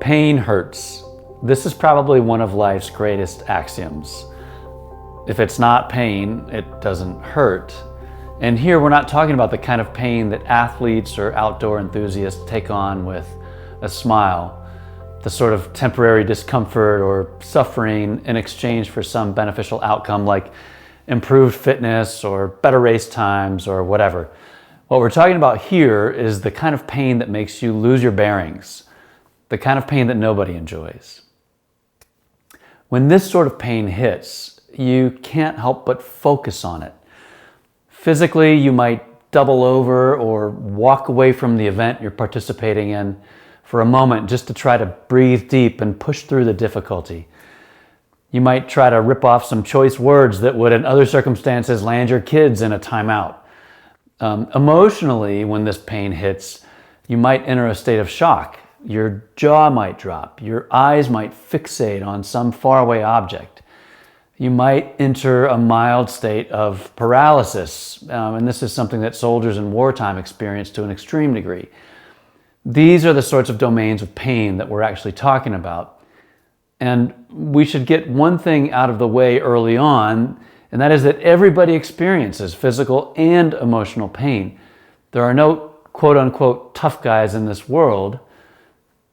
Pain hurts. This is probably one of life's greatest axioms. If it's not pain, it doesn't hurt. And here we're not talking about the kind of pain that athletes or outdoor enthusiasts take on with a smile, the sort of temporary discomfort or suffering in exchange for some beneficial outcome like improved fitness or better race times or whatever. What we're talking about here is the kind of pain that makes you lose your bearings, the kind of pain that nobody enjoys. When this sort of pain hits, you can't help but focus on it. Physically, you might double over or walk away from the event you're participating in for a moment just to try to breathe deep and push through the difficulty. You might try to rip off some choice words that would, in other circumstances, land your kids in a timeout. Emotionally, when this pain hits, you might enter a state of shock. Your jaw might drop. Your eyes might fixate on some faraway object. You might enter a mild state of paralysis, and this is something that soldiers in wartime experience to an extreme degree. These are the sorts of domains of pain that we're actually talking about. And we should get one thing out of the way early on, and that is that everybody experiences physical and emotional pain. There are no quote-unquote tough guys in this world.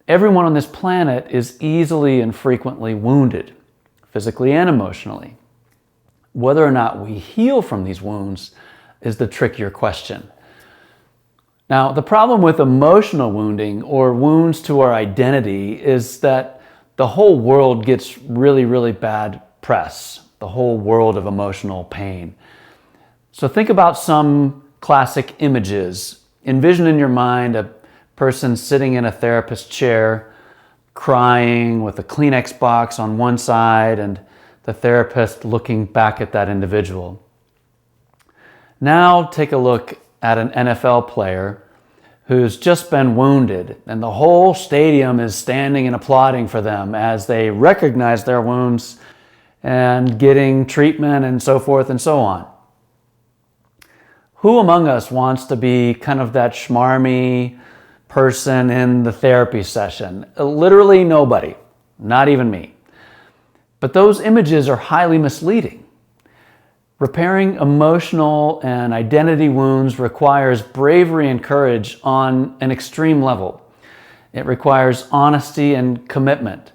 Everyone on this planet is easily and frequently wounded, physically and emotionally. Whether or not we heal from these wounds is the trickier question. Now, the problem with emotional wounding or wounds to our identity is that the whole world gets really, really bad press, the whole world of emotional pain. So think about some classic images. Envision in your mind a person sitting in a therapist's chair, crying with a Kleenex box on one side and the therapist looking back at that individual. Now take a look at an NFL player who's just been wounded and the whole stadium is standing and applauding for them as they recognize their wounds and getting treatment and so forth and so on. Who among us wants to be kind of that schmarmy person in the therapy session? Literally nobody, not even me. But those images are highly misleading. Repairing emotional and identity wounds requires bravery and courage on an extreme level. It requires honesty and commitment,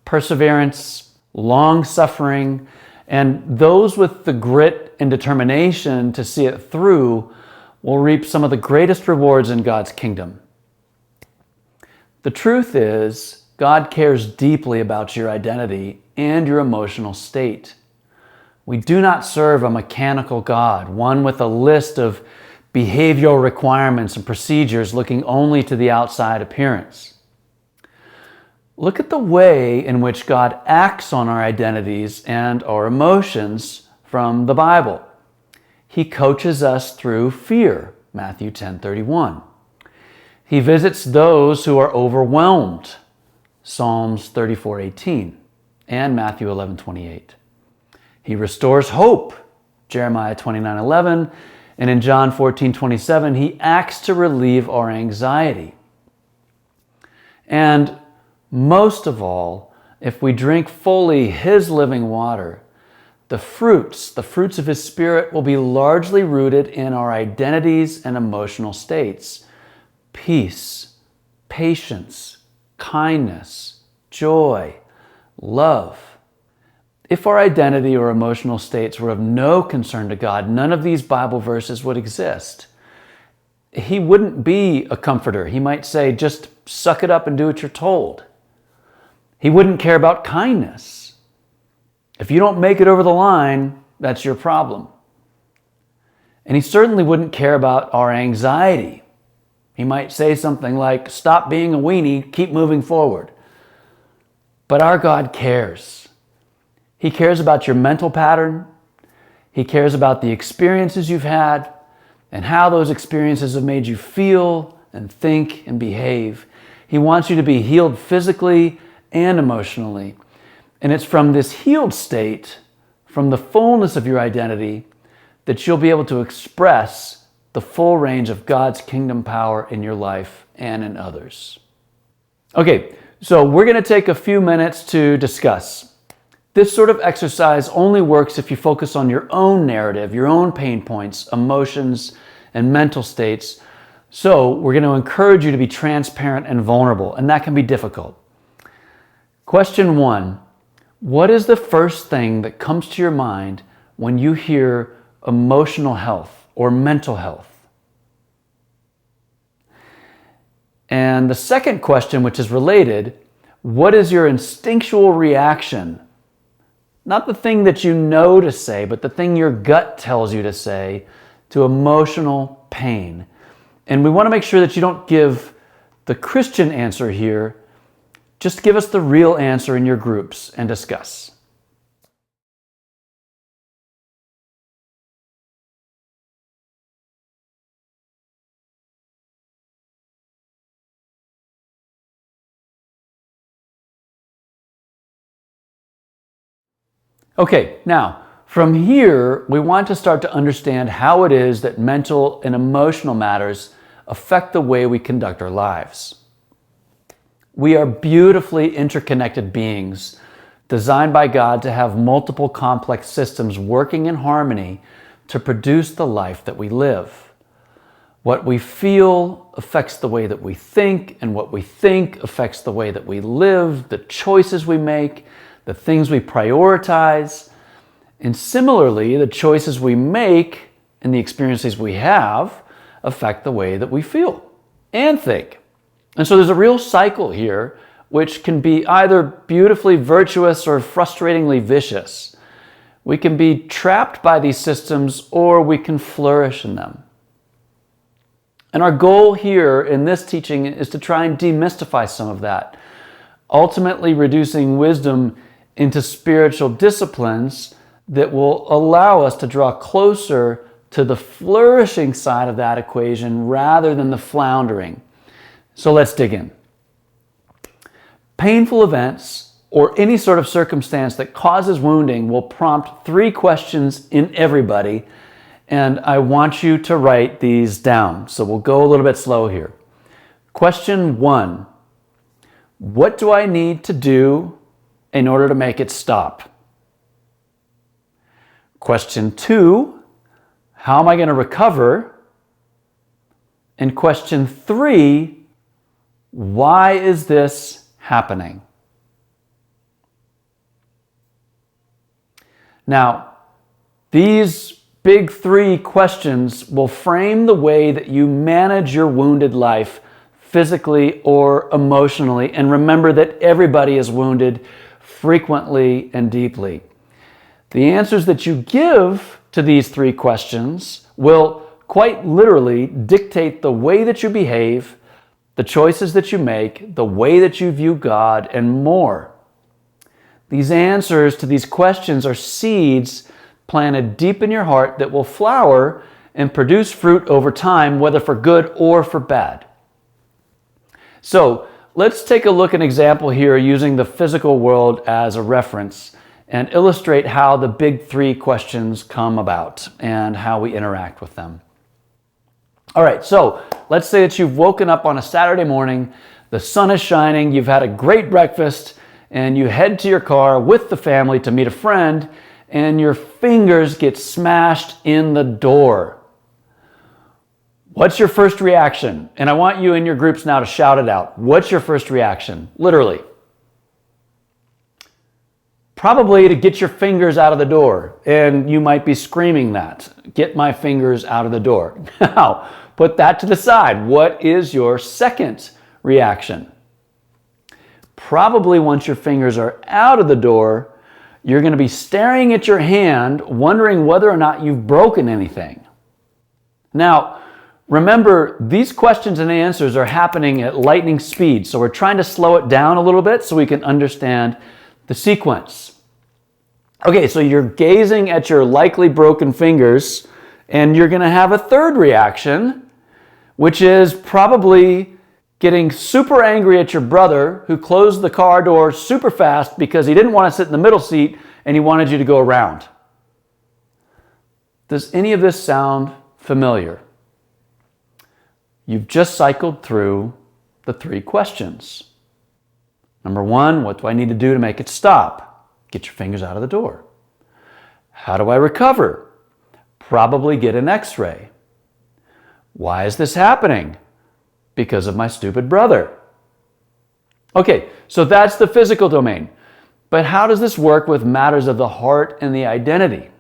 perseverance, long suffering, and those with the grit and determination to see it through will reap some of the greatest rewards in God's kingdom. The truth is, God cares deeply about your identity and your emotional state. We do not serve a mechanical God, one with a list of behavioral requirements and procedures looking only to the outside appearance. Look at the way in which God acts on our identities and our emotions from the Bible. He coaches us through fear, Matthew 10:31. He visits those who are overwhelmed, Psalms 34:18 and Matthew 11:28. He restores hope, Jeremiah 29:11, and in John 14:27, he acts to relieve our anxiety. And most of all, if we drink fully his living water, the fruits of his Spirit will be largely rooted in our identities and emotional states. Peace, patience, kindness, joy, love. If our identity or emotional states were of no concern to God, none of these Bible verses would exist. He wouldn't be a comforter. He might say, just suck it up and do what you're told. He wouldn't care about kindness. If you don't make it over the line, that's your problem. And he certainly wouldn't care about our anxiety. He might say something like, stop being a weenie, keep moving forward. But our God cares. He cares about your mental pattern. He cares about the experiences you've had and how those experiences have made you feel and think and behave. He wants you to be healed physically and emotionally. And it's from this healed state, from the fullness of your identity, that you'll be able to express the full range of God's kingdom power in your life and in others. Okay, So we're going to take a few minutes to discuss. This sort of exercise only works if you focus on your own narrative, your own pain points, emotions, and mental states. So we're going to encourage you to be transparent and vulnerable, and that can be difficult. Question 1. What is the first thing that comes to your mind when you hear emotional health or mental health? And the second question, which is related, what is your instinctual reaction? Not the thing that you know to say, but the thing your gut tells you to say to emotional pain. And we want to make sure that you don't give the Christian answer here. Just give us the real answer in your groups and discuss. Okay, now from here, we want to start to understand how it is that mental and emotional matters affect the way we conduct our lives. We are beautifully interconnected beings, designed by God to have multiple complex systems working in harmony to produce the life that we live. What we feel affects the way that we think, and what we think affects the way that we live, the choices we make, the things we prioritize. And similarly, the choices we make and the experiences we have affect the way that we feel and think. And so there's a real cycle here, which can be either beautifully virtuous or frustratingly vicious. We can be trapped by these systems, or we can flourish in them. And our goal here in this teaching is to try and demystify some of that, ultimately reducing wisdom into spiritual disciplines that will allow us to draw closer to the flourishing side of that equation rather than the floundering. So let's dig in. Painful events or any sort of circumstance that causes wounding will prompt 3 questions in everybody, and I want you to write these down. So we'll go a little bit slow here. Question 1. What do I need to do in order to make it stop? Question 2, how am I going to recover? And question 3, why is this happening? Now, these big 3 questions will frame the way that you manage your wounded life physically or emotionally. And remember that everybody is wounded frequently and deeply. The answers that you give to these 3 questions will quite literally dictate the way that you behave, the choices that you make, the way that you view God, and more. These answers to these questions are seeds planted deep in your heart that will flower and produce fruit over time, whether for good or for bad. So let's take a look at an example here using the physical world as a reference and illustrate how the big 3 questions come about and how we interact with them. All right, so let's say that you've woken up on a Saturday morning, the sun is shining, you've had a great breakfast, and you head to your car with the family to meet a friend, and your fingers get smashed in the door. What's your first reaction? And I want you in your groups now to shout it out. What's your first reaction? Literally. Probably to get your fingers out of the door. And you might be screaming that. Get my fingers out of the door. Now, put that to the side. What is your second reaction? Probably once your fingers are out of the door, you're going to be staring at your hand, wondering whether or not you've broken anything. Now, remember, these questions and answers are happening at lightning speed, so we're trying to slow it down a little bit so we can understand the sequence. Okay, so you're gazing at your likely broken fingers, and you're going to have a third reaction, which is probably getting super angry at your brother who closed the car door super fast because he didn't want to sit in the middle seat and he wanted you to go around. Does any of this sound familiar? You've just cycled through the 3 questions. Number one, what do I need to do to make it stop? Get your fingers out of the door. How do I recover? Probably get an x-ray. Why is this happening? Because of my stupid brother. Okay, so that's the physical domain. But how does this work with matters of the heart and the identity?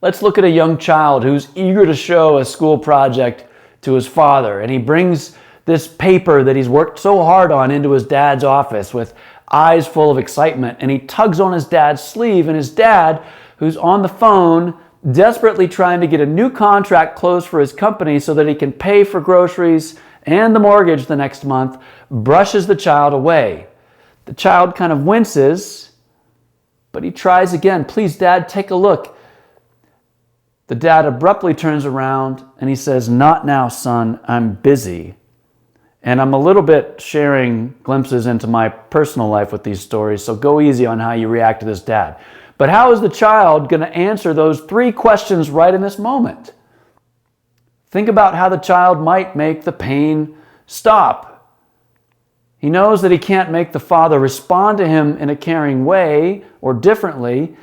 Let's look at a young child who's eager to show a school project to his father, and he brings this paper that he's worked so hard on into his dad's office with eyes full of excitement, and he tugs on his dad's sleeve, and his dad, who's on the phone, desperately trying to get a new contract closed for his company so that he can pay for groceries and the mortgage the next month, brushes the child away. The child kind of winces, but he tries again. Please, Dad, take a look. The dad abruptly turns around and he says, not now, son, I'm busy. And I'm a little bit sharing glimpses into my personal life with these stories, so go easy on how you react to this dad. But how is the child going to answer those three questions right in this moment? Think about how the child might make the pain stop. He knows that he can't make the father respond to him in a caring way or differently.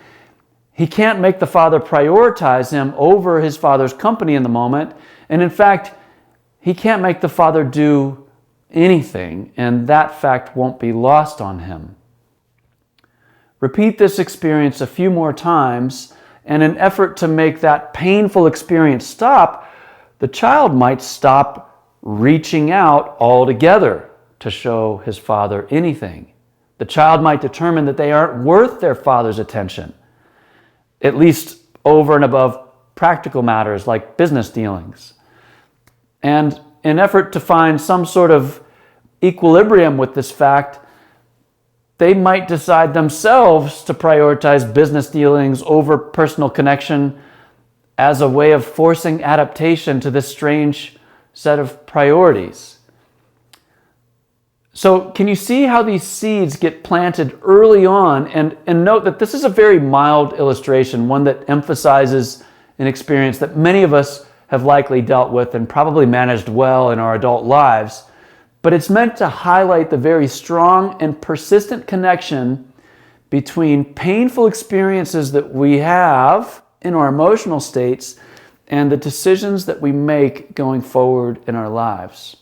He can't make the father prioritize him over his father's company in the moment. And in fact, he can't make the father do anything, and that fact won't be lost on him. Repeat this experience a few more times, and in an effort to make that painful experience stop, the child might stop reaching out altogether to show his father anything. The child might determine that they aren't worth their father's attention, at least over and above practical matters like business dealings. And in an effort to find some sort of equilibrium with this fact, they might decide themselves to prioritize business dealings over personal connection as a way of forcing adaptation to this strange set of priorities. So can you see how these seeds get planted early on? And note that this is a very mild illustration, one that emphasizes an experience that many of us have likely dealt with and probably managed well in our adult lives. But it's meant to highlight the very strong and persistent connection between painful experiences that we have in our emotional states and the decisions that we make going forward in our lives.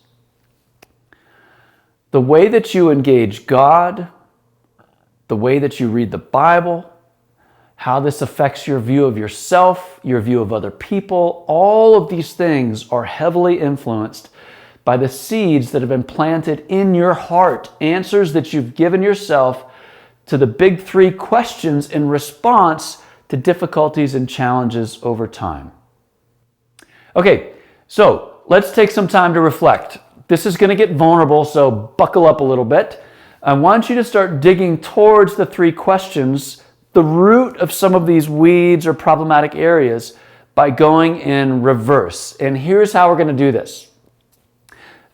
The way that you engage God, the way that you read the Bible, how this affects your view of yourself, your view of other people, all of these things are heavily influenced by the seeds that have been planted in your heart, answers that you've given yourself to the big three questions in response to difficulties and challenges over time. Okay, so let's take some time to reflect. This is going to get vulnerable, so buckle up a little bit. I want you to start digging towards the three questions, the root of some of these weeds or problematic areas, by going in reverse. And here's how we're going to do this.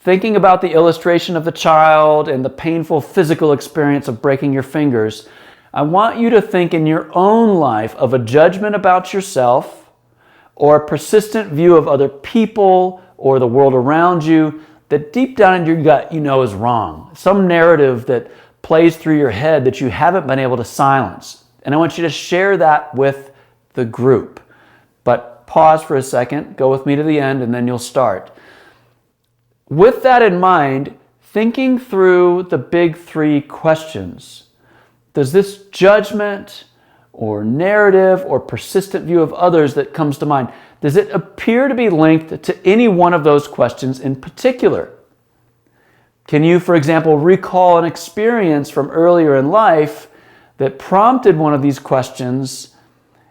Thinking about the illustration of the child and the painful physical experience of breaking your fingers, I want you to think in your own life of a judgment about yourself or a persistent view of other people or the world around you that deep down in your gut you know is wrong. Some narrative that plays through your head that you haven't been able to silence. And I want you to share that with the group. But pause for a second, go with me to the end, and then you'll start. With that in mind, thinking through the big three questions, does this judgment or narrative or persistent view of others that comes to mind, does it appear to be linked to any one of those questions in particular? Can you, for example, recall an experience from earlier in life that prompted one of these questions,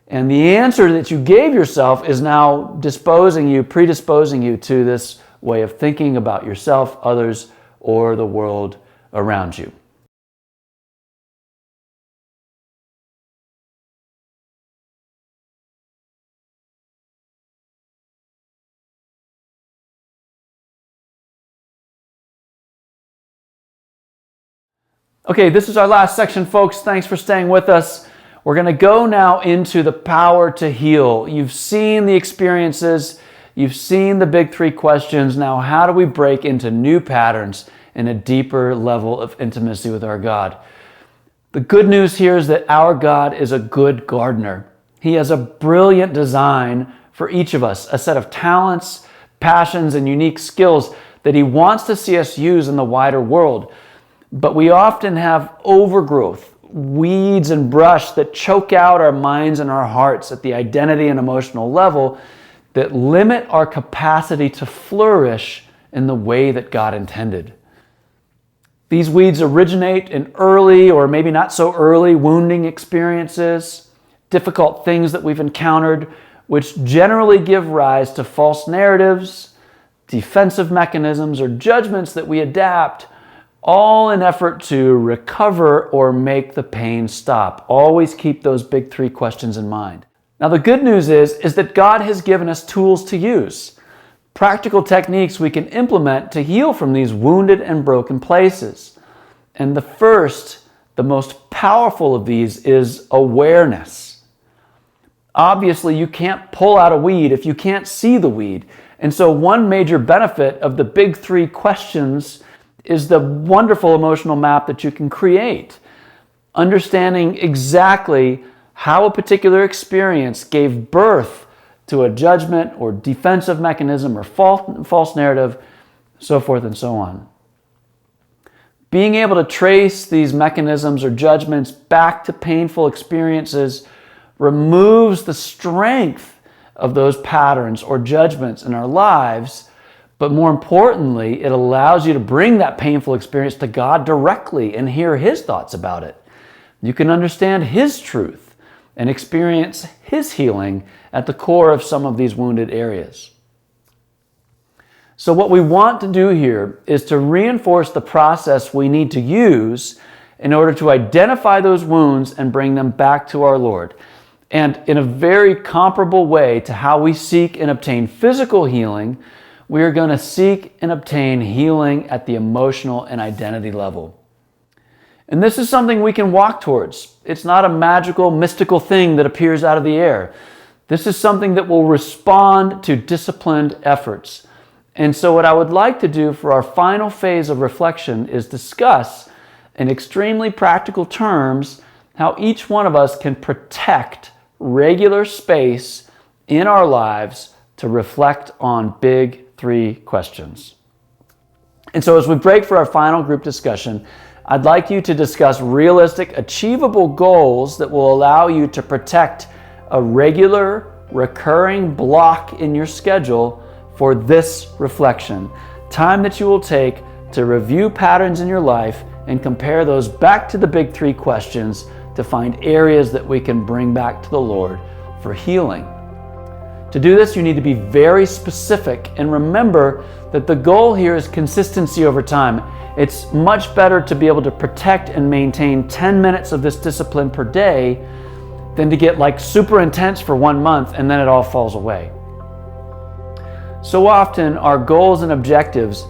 and the answer that you gave yourself is now predisposing you to this way of thinking about yourself, others, or the world around you? Okay, this is our last section, folks. Thanks for staying with us. We're going to go now into the power to heal. You've seen the experiences. You've seen the big three questions. Now, how do we break into new patterns in a deeper level of intimacy with our God. The good news here is that our God is a good gardener. He has a brilliant design for each of us, a set of talents, passions, and unique skills that He wants to see us use in the wider world. But we often have overgrowth, weeds and brush that choke out our minds and our hearts at the identity and emotional level that limit our capacity to flourish in the way that God intended. These weeds originate in early or maybe not so early wounding experiences, difficult things that we've encountered, which generally give rise to false narratives, defensive mechanisms, or judgments that we adapt, all in effort to recover or make the pain stop. Always keep those big three questions in mind. Now, the good news is that God has given us tools to use, practical techniques we can implement to heal from these wounded and broken places. And the first, the most powerful of these is awareness. Obviously, you can't pull out a weed if you can't see the weed. And so one major benefit of the big three questions is the wonderful emotional map that you can create. Understanding exactly how a particular experience gave birth to a judgment or defensive mechanism or false narrative, so forth and so on. Being able to trace these mechanisms or judgments back to painful experiences removes the strength of those patterns or judgments in our lives, but more importantly, it allows you to bring that painful experience to God directly and hear His thoughts about it. You can understand His truth and experience His healing at the core of some of these wounded areas. So what we want to do here is to reinforce the process we need to use in order to identify those wounds and bring them back to our Lord. And in a very comparable way to how we seek and obtain physical healing, we are going to seek and obtain healing at the emotional and identity level. And this is something we can walk towards. It's not a magical, mystical thing that appears out of the air. This is something that will respond to disciplined efforts. And so what I would like to do for our final phase of reflection is discuss in extremely practical terms how each one of us can protect regular space in our lives to reflect on big three questions. And so as we break for our final group discussion, I'd like you to discuss realistic, achievable goals that will allow you to protect a regular, recurring block in your schedule for this reflection. Time that you will take to review patterns in your life and compare those back to the big three questions to find areas that we can bring back to the Lord for healing. To do this, you need to be very specific and remember that the goal here is consistency over time. It's much better to be able to protect and maintain 10 minutes of this discipline per day than to get like super intense for 1 month and then it all falls away. So often our goals and objectives,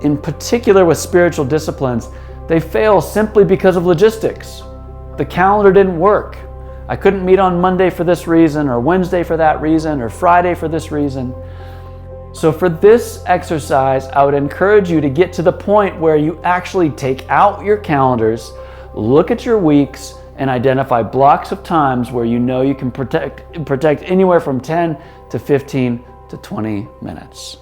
in particular with spiritual disciplines, they fail simply because of logistics. The calendar didn't work. I couldn't meet on Monday for this reason, or Wednesday for that reason, or Friday for this reason. So for this exercise, I would encourage you to get to the point where you actually take out your calendars, look at your weeks, and identify blocks of times where you know you can protect anywhere from 10 to 15 to 20 minutes.